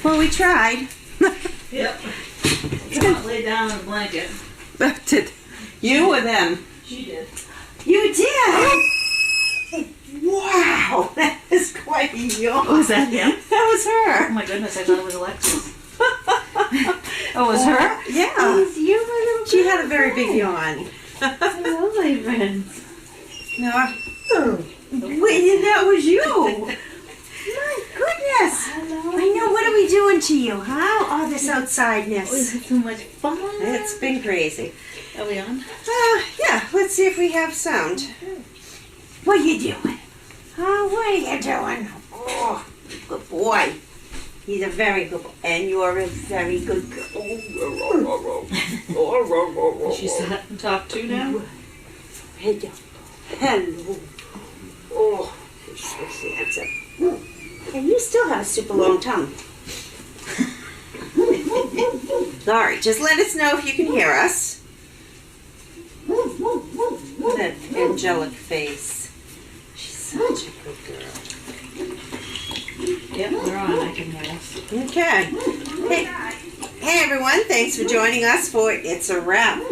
Well, we tried. Yep. Come on, lay down on a blanket. Did you or them? She did. You did? Wow, that is quite a yawn. Was that him? That was Oh her. my goodness, I thought it was Alexis. Oh, was her? Yeah. It's you, little She had a very big yawn. Hello, my friends. No. Wait, that was you. My goodness. Hello. I know. What are we doing to you, huh? All this outsideness. Was it so much fun? It's been crazy. Are we on? Yeah. Let's see if we have sound. What are you doing? Oh, what are you doing? Oh, good boy. He's a very good boy. And you're a very good girl. She sat and talked to now? Hello. Hello. Oh, you're so handsome. And you still have a super long tongue. Sorry, just let us know if you can hear us. That angelic face. She's such a good girl. Yep, we're on. I can hear us. Okay. Hey everyone, thanks for joining us for It's a Wrap.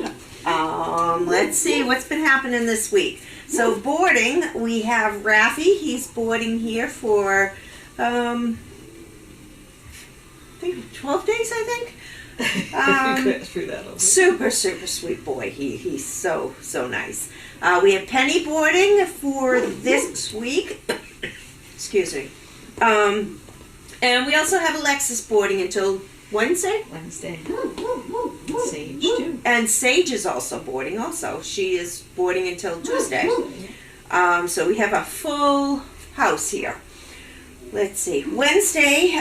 Let's see what's been happening this week. So boarding, we have Rafi. He's boarding here for I think 12 days, I think. Super sweet boy. He's so nice. We have Penny boarding for this week. Excuse me. And we also have Alexis boarding until Wednesday. Sage too. And Sage is also boarding also. She is boarding until Tuesday. So we have a full house here. Let's see. Wednesday,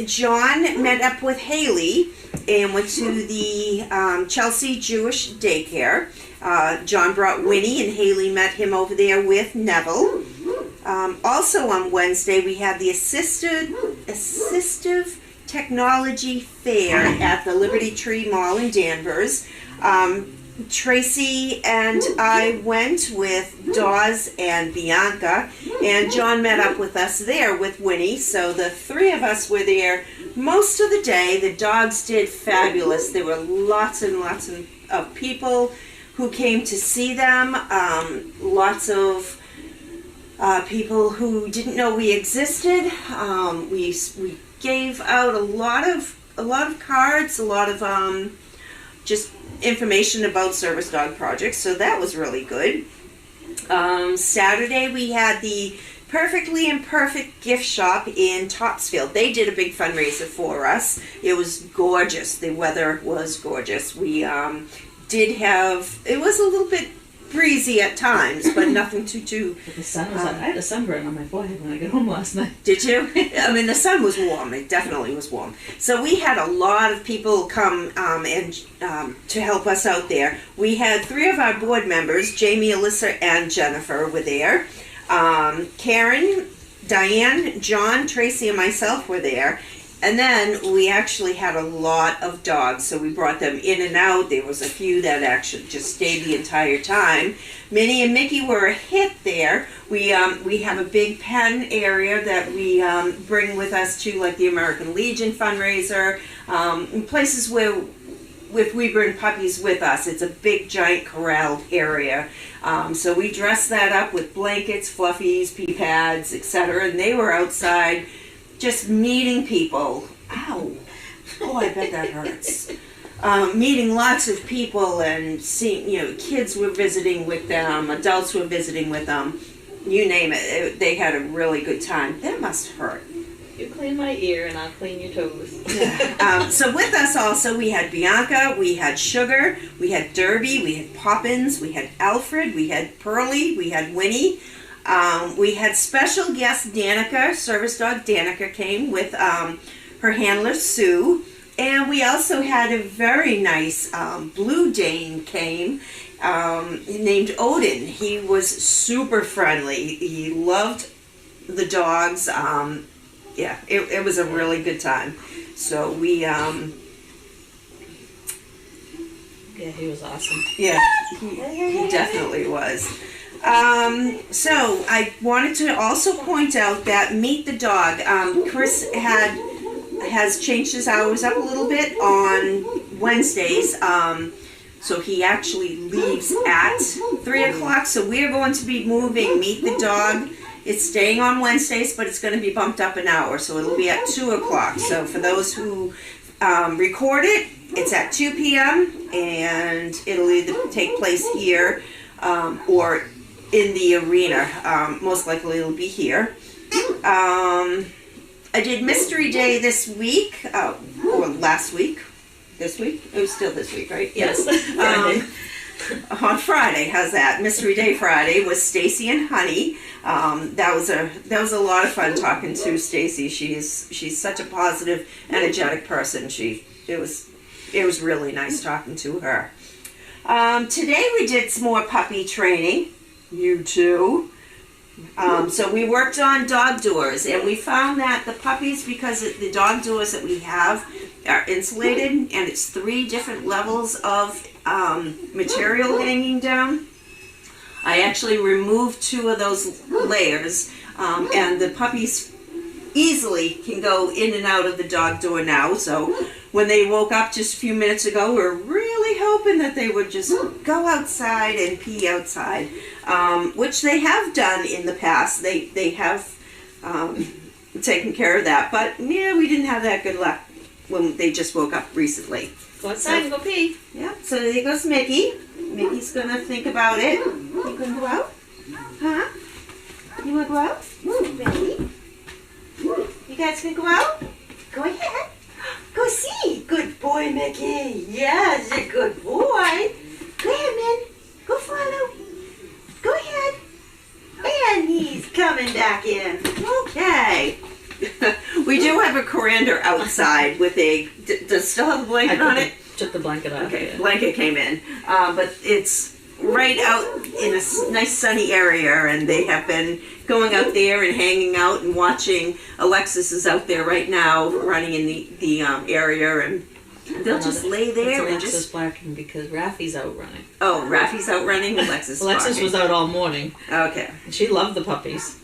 John met up with Haley and went to the Chelsea Jewish daycare. John brought Winnie and Haley met him over there with Neville. Also on Wednesday, we had the Assistive Technology Fair at the Liberty Tree Mall in Danvers. Tracy and I went with Dawes and Bianca, and John met up with us there with Winnie. So the three of us were there most of the day. The dogs did fabulous. There were lots and lots of people who came to see them. Lots of people who didn't know we existed. We gave out a lot of cards, a lot of just information about service dog projects, so that was really good. Saturday we had the Perfectly Imperfect gift shop in Topsfield. They did a big fundraiser for us. It was gorgeous. The weather was gorgeous. We did have, it was a little bit breezy at times, but nothing too. But the sun was on. I had a sunburn on my forehead when I got home last night. Did you? I mean, the sun was warm. It definitely was warm. So we had a lot of people come and to help us out there. We had 3 of our board members, Jamie, Alyssa, and Jennifer, were there. Karen, Diane, John, Tracy, and myself were there. And then we actually had a lot of dogs, so we brought them in and out. There was a few that actually just stayed the entire time. Minnie and Mickey were a hit there. We have a big pen area that we bring with us to, like the American Legion fundraiser, places where if we bring puppies with us, it's a big giant corralled area. So we dressed that up with blankets, fluffies, pee pads, etc. And they were outside just meeting people. Ow. Oh, I bet that hurts. Meeting lots of people and seeing, kids were visiting with them, adults were visiting with them, you name it. They had a really good time. That must hurt. You clean my ear and I'll clean your toes. So with us also, we had Bianca, we had Sugar, we had Derby, we had Poppins, we had Alfred, we had Pearly, we had Winnie. We had special guest Danica, service dog Danica came with her handler Sue. And we also had a very nice Blue Dane came named Odin. He was super friendly. He loved the dogs. It was a really good time. So we... Yeah, he was awesome. Yeah, he definitely was. So I wanted to also point out that Meet the Dog. Chris had has changed his hours up a little bit on Wednesdays. So he actually leaves at 3 o'clock. So we're going to be moving Meet the Dog. It's staying on Wednesdays, but it's going to be bumped up an hour. So it'll be at 2 o'clock. So for those who record it, it's at 2 p.m. and it'll either take place here or in the arena. Most likely it'll be here. I did Mystery Day this week, or last week. This week? It was still this week, right? Yes. On Friday, how's that? Mystery Day Friday was Stacy and Honey. That was a lot of fun talking to Stacy. She's such a positive, energetic person. It was really nice talking to her. Today we did some more puppy training. You too. So we worked on dog doors, and we found that the puppies, because the dog doors that we have are insulated, and it's 3 different levels of material hanging down. I actually removed 2 of those layers, and the puppies easily can go in and out of the dog door now. So when they woke up just a few minutes ago, we were really hoping that they would just go outside and pee outside, which they have done in the past. They have taken care of that, but yeah, we didn't have that good luck when they just woke up recently. Go outside and go pee. Yeah, so there goes Mickey. Mickey's gonna think about it. You gonna go out? Huh? You wanna go out? Mickey? You guys gonna go out? Go ahead. Go see. Good boy, Mickey. Yes, a good boy. Go ahead, man. Go follow. Go ahead. And he's coming back in. Okay. We do have a coriander outside with a. Does it still have a blanket on it? Took the blanket off. Okay, Yeah. blanket came in, but it's right out in a nice sunny area, and they have been going out there and hanging out and watching. Alexis is out there right now, running in the area, and they'll just lay there and Alexis just. barking because Raffy's out running. Oh, Raffy's out running. Alexis. Alexis barking. was out all morning. Okay. And she loved the puppies.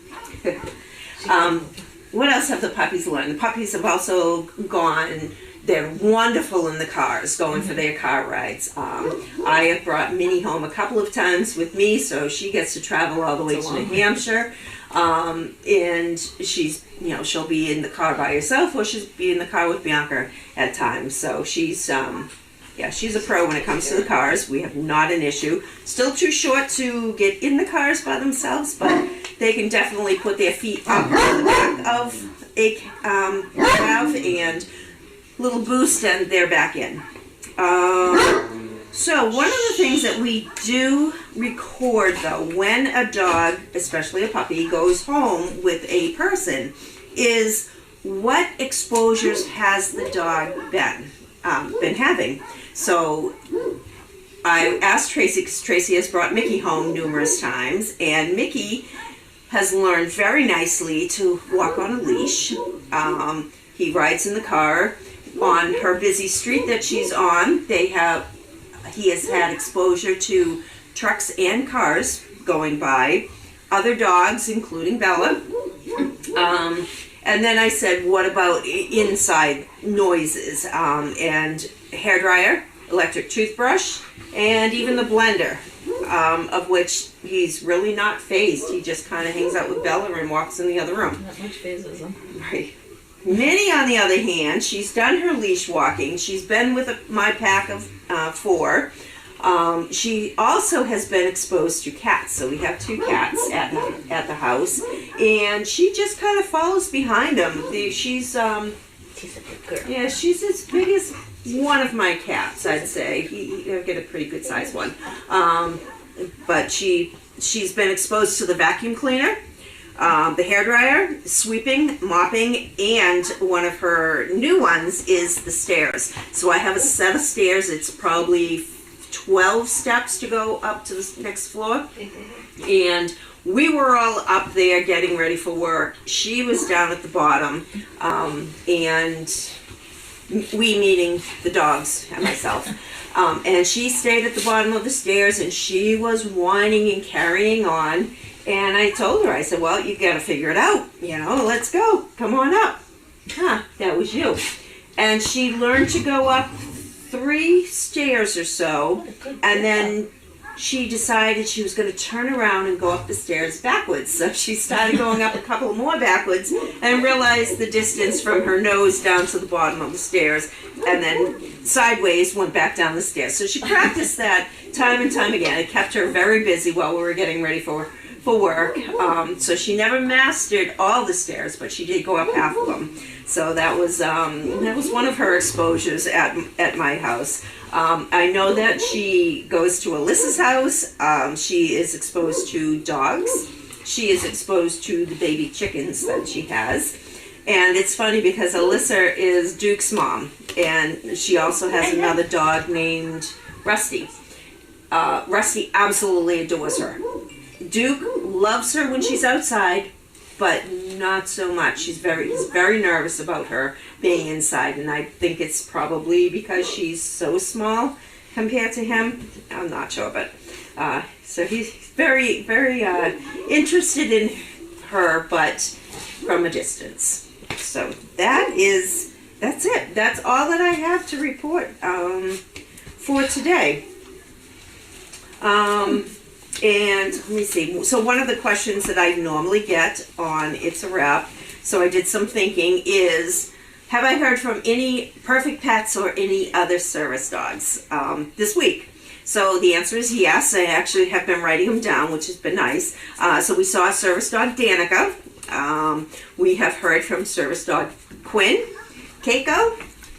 What else have the puppies learned? The puppies have also gone. They're wonderful in the cars, going for their car rides. I have brought Minnie home a couple of times with me, so she gets to travel all the way to New Hampshire. And she's, she'll be in the car by herself, or she'll be in the car with Bianca at times. So she's a pro when it comes to the cars. We have not an issue. Still too short to get in the cars by themselves, but they can definitely put their feet up in the back of a cab and little boost, and they're back in. So one of the things that we do record, though, when a dog, especially a puppy, goes home with a person, is what exposures has the dog been having. So I asked Tracy, because Tracy has brought Mickey home numerous times, and Mickey has learned very nicely to walk on a leash. He rides in the car. On her busy street that she's on, he has had exposure to trucks and cars going by, other dogs, including Bella. And then I said, what about inside noises? And hairdryer, electric toothbrush, and even the blender, of which he's really not phased. He just kind of hangs out with Bella and walks in the other room. Not much phases him. Right. Minnie, on the other hand, she's done her leash walking. She's been with my pack of 4. She also has been exposed to cats. So we have 2 cats at the house, and she just kind of follows behind them. She's a good girl. Yeah, she's as big as one of my cats, I'd say. He'll get a pretty good sized one. But she's been exposed to the vacuum cleaner, the hairdryer, sweeping, mopping, and one of her new ones is the stairs. So I have a set of stairs. It's probably 12 steps to go up to the next floor. And we were all up there getting ready for work. She was down at the bottom, and we meaning the dogs and myself. And she stayed at the bottom of the stairs, and she was whining and carrying on. And I told her, I said, well, you got to figure it out. Let's go. Come on up. That was you. And she learned to go up 3 stairs or so, and then she decided she was going to turn around and go up the stairs backwards. So she started going up a couple more backwards and realized the distance from her nose down to the bottom of the stairs, and then sideways went back down the stairs. So she practiced that time and time again. It kept her very busy while we were getting ready for work. So she never mastered all the stairs, but she did go up half of them. So that was one of her exposures at my house. I know that she goes to Alyssa's house. She is exposed to dogs. She is exposed to the baby chickens that she has. And it's funny because Alyssa is Duke's mom, and she also has another dog named Rusty. Rusty absolutely adores her. Duke loves her when she's outside, but not so much. He's very nervous about her being inside, and I think it's probably because she's so small compared to him. I'm not sure, but so he's very interested in her, but from a distance. So that's it. That's all that I have to report for today. And let me see. So one of the questions that I normally get on It's a Wrap, so I did some thinking, is have I heard from any Perfect Pets or any other service dogs this week? So the answer is yes. I actually have been writing them down, which has been nice. So we saw service dog Danica. We have heard from service dog Quinn, Keiko,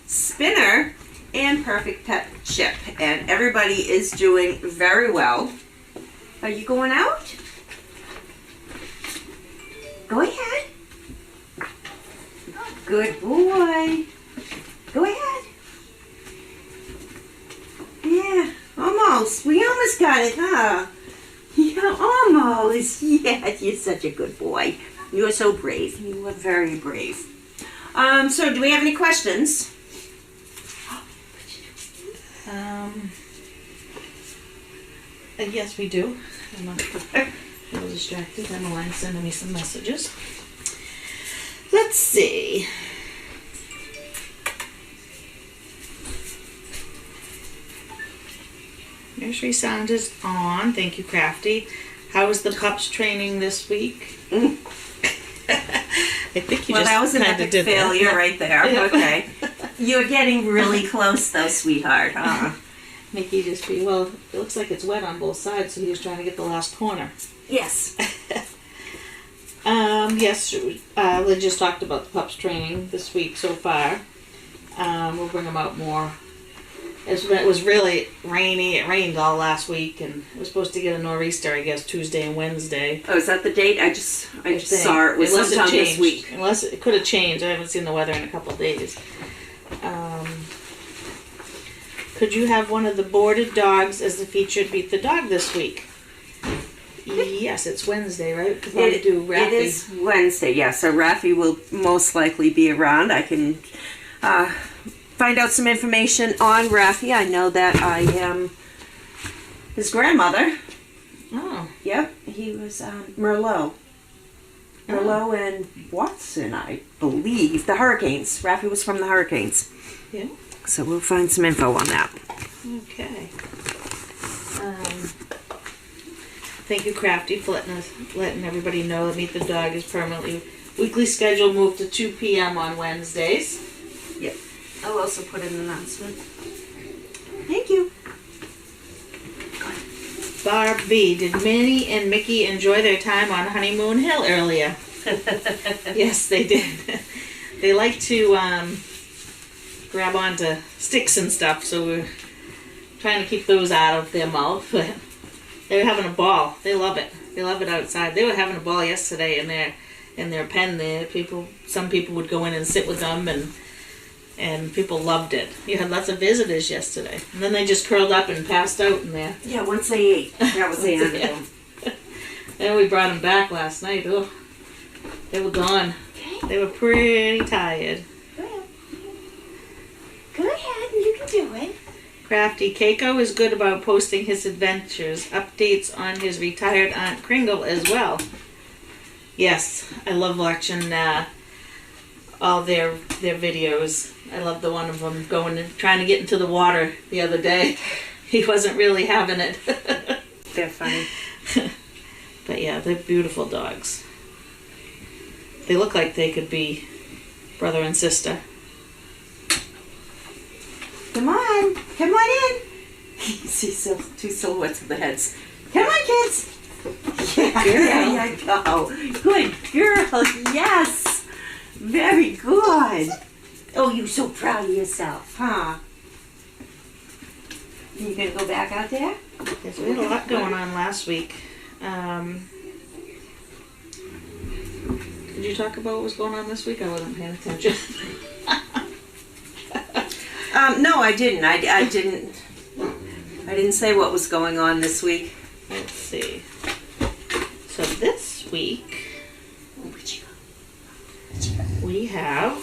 Spinner, and Perfect Pet Chip. And everybody is doing very well. Are you going out? Go ahead. Good boy. Go ahead. Yeah, almost. We almost got it, huh? Yeah, almost. Yeah, you're such a good boy. You are so brave. You are very brave. So do we have any questions? Yes, we do. I'm a little distracted. Emmeline's sending me some messages. Let's see. Nursery sound is on. Thank you, Crafty. How was the pups training this week? I think you just that was an kind of epic did failure that. right there. Yeah. Okay. You're getting really close though, sweetheart. Huh? Mickey just be, well, it looks like it's wet on both sides, so he was trying to get the last corner. Yes. Yes, Lynn just talked about the pups training this week so far. We'll bring them out more. It was really rainy. It rained all last week, and it was supposed to get a nor'easter, I guess, Tuesday and Wednesday. Oh, is that the date? I just saw it was sometime this week. Unless it could have changed. I haven't seen the weather in a couple of days. Could you have one of the boarded dogs as the featured Beat the Dog this week? Yes, it's Wednesday, right? It is Wednesday, yeah. So Rafi will most likely be around. I can find out some information on Rafi. I know that I am his grandmother. Oh. Yep, he was Merlot. Merlot and Watson, I believe. The Hurricanes. Rafi was from the Hurricanes. Yeah. So we'll find some info on that. Okay. Thank you, Crafty, for letting everybody know that Meet the Dog is permanently weekly schedule moved to 2 p.m. on Wednesdays. Yep. I'll also put an announcement. Thank you. Barbie, did Minnie and Mickey enjoy their time on Honeymoon Hill earlier? Yes, they did. They like to grab onto sticks and stuff, so we're trying to keep those out of their mouth. But they were having a ball. They love it. They love it outside. They were having a ball yesterday in their pen there. Some people would go in and sit with them, and people loved it. You had lots of visitors yesterday. And then they just curled up and passed out in there. Yeah, once they ate. That was the end of them. Then we brought them back last night. Oh, they were gone. Okay. They were pretty tired. Go ahead, you can do it. Crafty Keiko is good about posting his adventures, updates on his retired Aunt Kringle as well. Yes, I love watching all their videos. I love the one of them going and trying to get into the water the other day. He wasn't really having it. They're funny. But yeah, they're beautiful dogs. They look like they could be brother and sister. Come on in. You see two silhouettes of the heads. Come on, kids. Yeah, there you go. Good girl. Yes. Very good. Oh, you're so proud of yourself, huh? You gonna go back out there? Yes, we had a lot going on last week. Did you talk about what was going on this week? I wasn't paying attention. No, I didn't. I didn't say what was going on this week. Let's see. So this week we have,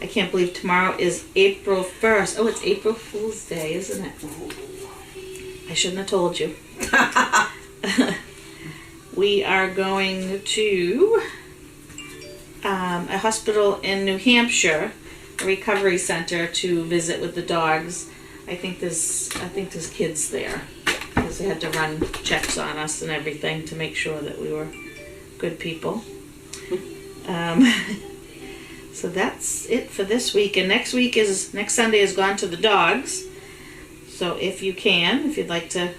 I can't believe tomorrow is April 1st. Oh, it's April Fool's Day, isn't it? I shouldn't have told you. We are going to a hospital in New Hampshire, a recovery center, to visit with the dogs. I think there's kids there because they had to run checks on us and everything to make sure that we were good people. So that's it for this week. And next Sunday is Gone to the Dogs. So if you'd like to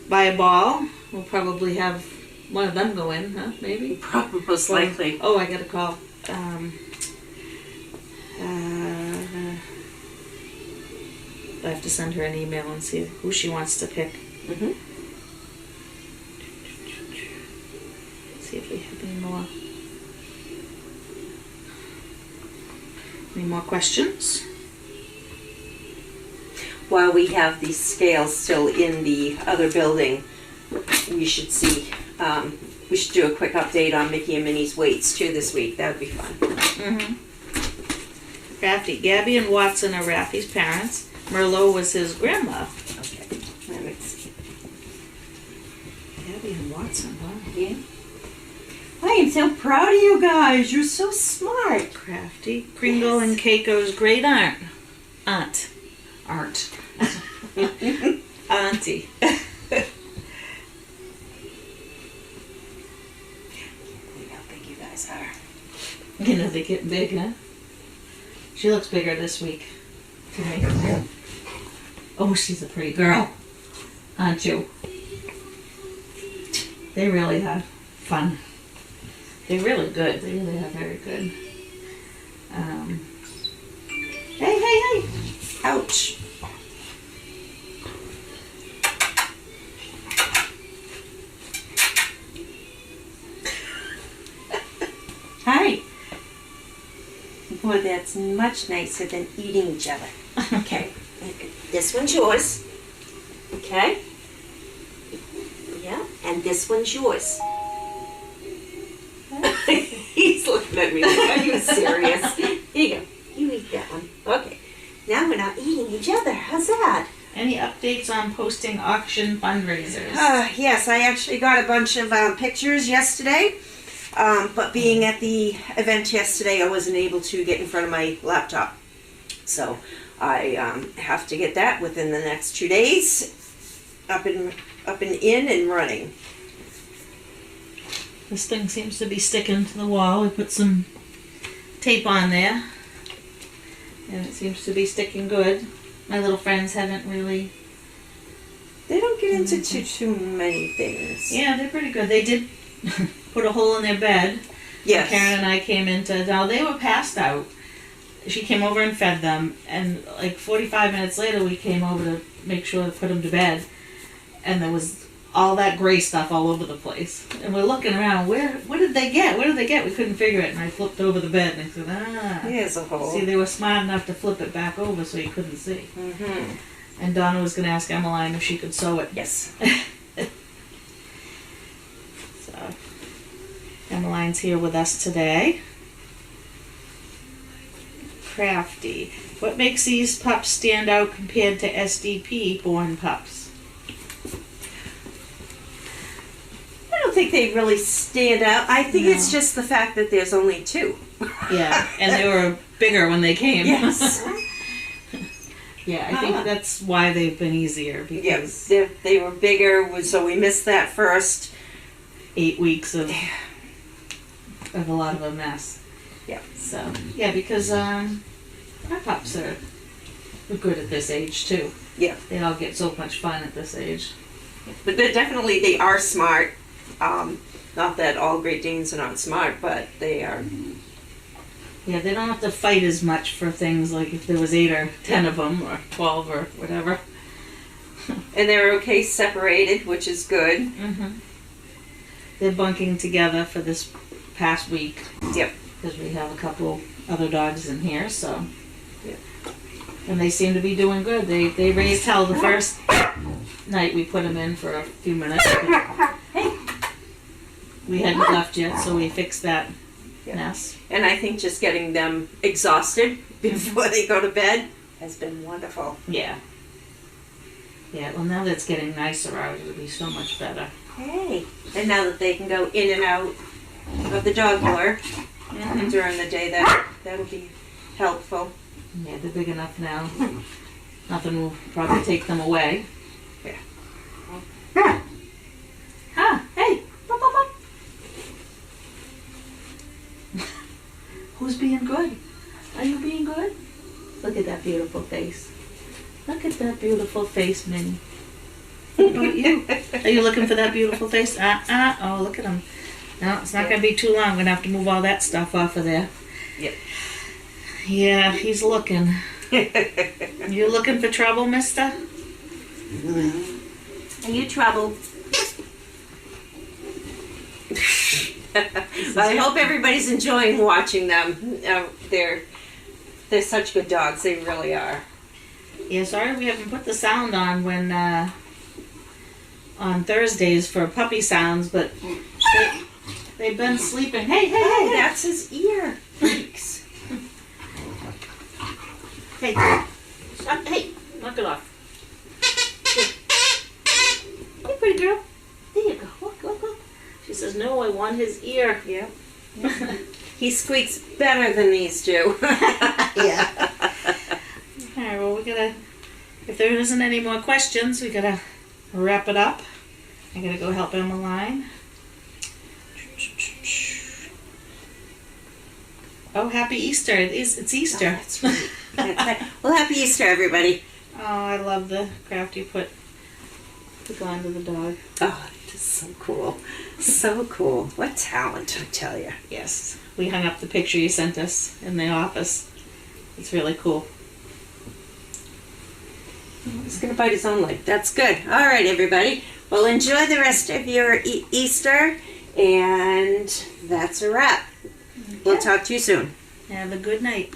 buy a ball, we'll probably have one of them go in, huh? Maybe? Probably, most likely. Oh, I gotta call. I have to send her an email and see who she wants to pick. Mm-hmm. See if we have any more questions. While we have the scales still in the other building, we should see. We should do a quick update on Mickey and Minnie's weights too this week. That would be fun. Mm-hmm. Raffi, Gabby and Watson are Raffi's parents. Merlot was his grandma. Okay. Let me see. Gabby and Watson, wow. Yeah. I am so proud of you guys. You're so smart. Crafty. Kringle and Keiko's great aunt. Auntie. You know, they get big, huh? She looks bigger this week to me. Oh, she's a pretty girl, aren't you? They really have fun. They're really good. They really are very good. Hey! Ouch. Hi. Boy, that's much nicer than eating each other. Okay. This one's yours. Okay? Yeah. And this one's yours. He's looking at me. Are you serious? Here you go. You eat that one. Okay. Now we're not eating each other. How's that? Any updates on posting auction fundraisers? Yes, I actually got a bunch of pictures yesterday. But being at the event yesterday, I wasn't able to get in front of my laptop. So I have to get that within the next 2 days. Up and in and running. This thing seems to be sticking to the wall. We put some tape on there, and it seems to be sticking good. My little friends haven't really... They don't get into too many things. Yeah, they're pretty good. They did put a hole in their bed. Yes. Karen and I came into... Now, they were passed out. She came over and fed them, and like 45 minutes later, we came over to make sure to put them to bed, and there was all that gray stuff all over the place. And we're looking around, what did they get? What did they get? We couldn't figure it, and I flipped over the bed, and I said, Here's a hole. See, they were smart enough to flip it back over so you couldn't see. Mm-hmm. And Donna was going to ask Emmeline if she could sew it. Yes. So, Emmeline's here with us today. Crafty. What makes these pups stand out compared to SDP born pups? I don't think they really stand out. I think it's just the fact that there's only 2. Yeah, and they were bigger when they came. Yes. Yeah, I think that's why they've been easier, because Yes, they were bigger, so we missed that first. 8 weeks of a lot of a mess. Yeah. So yeah, because our pups are good at this age too. Yeah. They all get so much fun at this age. But they are smart. Not that all Great Danes are not smart, but they are. Yeah, they don't have to fight as much for things like if there was 8 or 10 of them or 12 or whatever. And they're okay separated, which is good. Mm-hmm. They're bunking together for this past week. Yep. Because we have a couple other dogs in here, so. Yep. And they seem to be doing good. They raised hell the first night we put them in for a few minutes. Hey. We hadn't left yet, so we fixed that mess. And I think just getting them exhausted before they go to bed has been wonderful. Yeah. Yeah, well now that it's getting nicer out, it'll be so much better. Hey. And now that they can go in and out of the dog door during the day, that'll be helpful. Yeah, they're big enough now. Nothing will probably take them away. Yeah. Ah, hey! Pop, pop, pop. Who's being good? Are you being good? Look at that beautiful face. Look at that beautiful face, Minnie. What about you? Are you looking for that beautiful face? Oh, look at him. No, it's not going to be too long. I'm going to have to move all that stuff off of there. Yep. Yeah, he's looking. You looking for trouble, mister? Are you trouble? I hope everybody's enjoying watching them. They're such good dogs. They really are. Yeah, sorry we haven't put the sound on when on Thursdays for puppy sounds, but they've been sleeping. Hey, hey, Oh, hey! that's his ear. Freaks. Hey, stop! Hey, knock it off. Hey, pretty girl. There you go. Look, look, look. She says, "No, I want his ear." Yeah. He squeaks better than these do. Yeah. All right, well, we gotta, if there isn't any more questions, we gotta wrap it up. I gotta go help Emmeline. Oh, happy Easter. It's Easter. Oh, that's right. That's right. Well, happy Easter, everybody. Oh, I love the craft you put onto the dog. Oh, it's so cool. So cool. What talent, I tell you. Yes. We hung up the picture you sent us in the office. It's really cool. He's going to bite his own leg. That's good. All right, everybody. Well, enjoy the rest of your Easter, and that's a wrap. We'll talk to you soon. Have a good night.